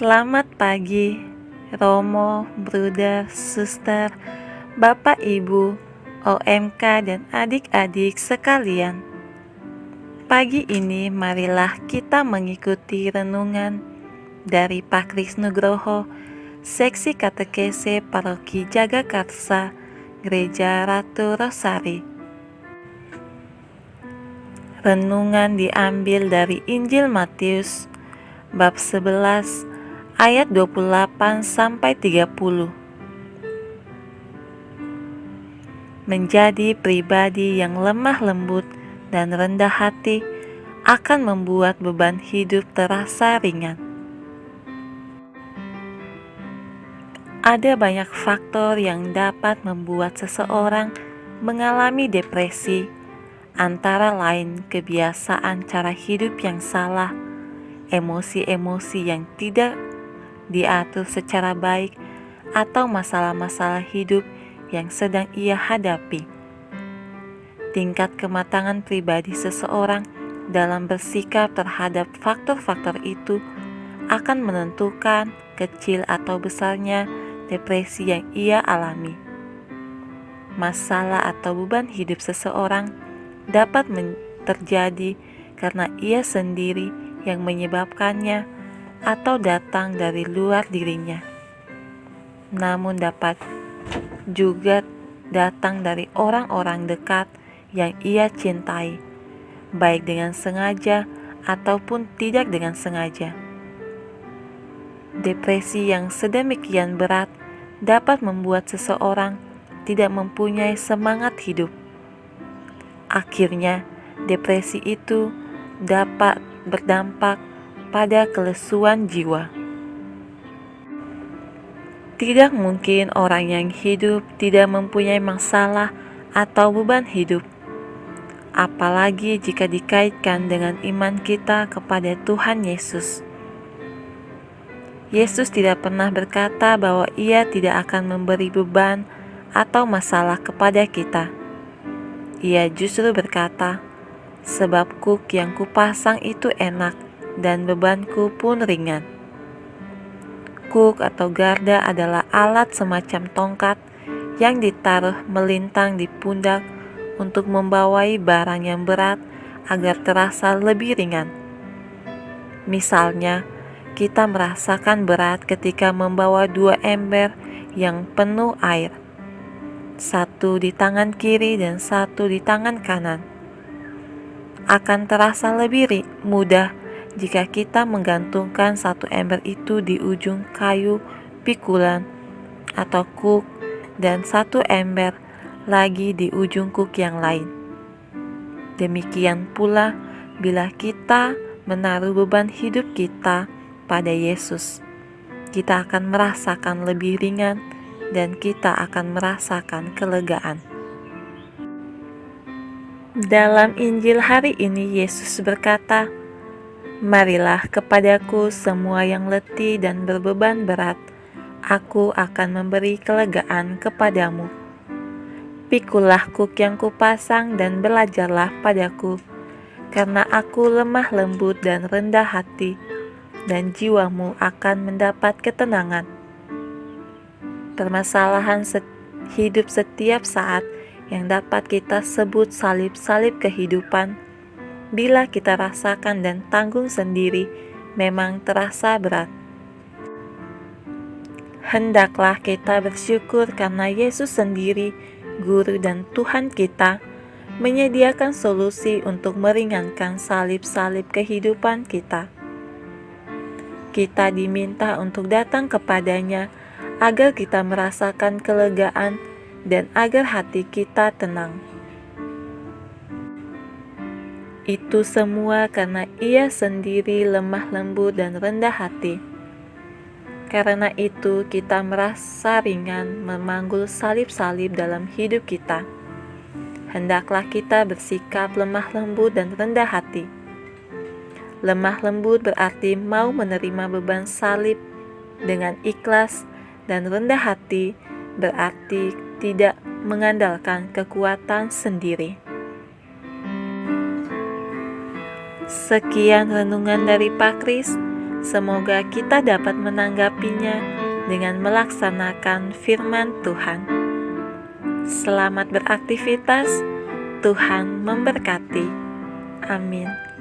Selamat pagi, Romo, Bruder, Suster, Bapak Ibu, OMK dan adik-adik sekalian. Pagi ini marilah kita mengikuti renungan dari Pak Kris Nugroho, Seksi Katekese Paroki Jagakarsa, Gereja Ratu Rosari. Renungan diambil dari Injil Matius bab 11 ayat 28-30. Menjadi pribadi yang lemah lembut dan rendah hati akan membuat beban hidup terasa ringan. Ada banyak faktor yang dapat membuat seseorang mengalami depresi, antara lain kebiasaan cara hidup yang salah, emosi-emosi yang tidak diatur secara baik, atau masalah-masalah hidup yang sedang ia hadapi. Tingkat kematangan pribadi seseorang dalam bersikap terhadap faktor-faktor itu akan menentukan kecil atau besarnya depresi yang ia alami. Masalah atau beban hidup seseorang dapat terjadi karena ia sendiri yang menyebabkannya atau datang dari luar dirinya, namun dapat juga datang dari orang-orang dekat yang ia cintai, baik dengan sengaja ataupun tidak dengan sengaja. Depresi yang sedemikian berat dapat membuat seseorang tidak mempunyai semangat hidup. Akhirnya, depresi itu dapat berdampak pada kelesuan jiwa. Tidak mungkin orang yang hidup tidak mempunyai masalah atau beban hidup, apalagi jika dikaitkan dengan iman kita kepada Tuhan Yesus. Yesus tidak pernah berkata bahwa Ia tidak akan memberi beban atau masalah kepada kita. Ia justru berkata, "Sebab kuk yang kupasang itu enak dan bebanku pun ringan." Kuk atau garda adalah alat semacam tongkat yang ditaruh melintang di pundak untuk membawai barang yang berat agar terasa lebih ringan. Misalnya, kita merasakan berat ketika membawa 2 ember yang penuh air, satu di tangan kiri dan satu di tangan kanan. Akan terasa lebih mudah jika kita menggantungkan 1 ember itu di ujung kayu pikulan atau kuk dan 1 ember lagi di ujung kuk yang lain. Demikian pula bila kita menaruh beban hidup kita pada Yesus, kita akan merasakan lebih ringan dan kita akan merasakan kelegaan. Dalam Injil hari ini Yesus berkata, "Marilah kepadaku semua yang letih dan berbeban berat, aku akan memberi kelegaan kepadamu. Pikulah kuk yang kupasang dan belajarlah padaku, karena aku lemah lembut dan rendah hati, dan jiwamu akan mendapat ketenangan." Permasalahan hidup setiap saat yang dapat kita sebut salib-salib kehidupan, bila kita rasakan dan tanggung sendiri, memang terasa berat. Hendaklah kita bersyukur karena Yesus sendiri, Guru dan Tuhan kita, menyediakan solusi untuk meringankan salib-salib kehidupan kita. Kita diminta untuk datang kepadanya agar kita merasakan kelegaan dan agar hati kita tenang. Itu semua karena Ia sendiri lemah lembut dan rendah hati. Karena itu kita merasa ringan memanggul salib-salib dalam hidup kita. Hendaklah kita bersikap lemah lembut dan rendah hati. Lemah lembut berarti mau menerima beban salib dengan ikhlas, dan rendah hati berarti tidak mengandalkan kekuatan sendiri. Sekian renungan dari Pak Kris. Semoga kita dapat menanggapinya dengan melaksanakan firman Tuhan. Selamat beraktivitas, Tuhan memberkati. Amin.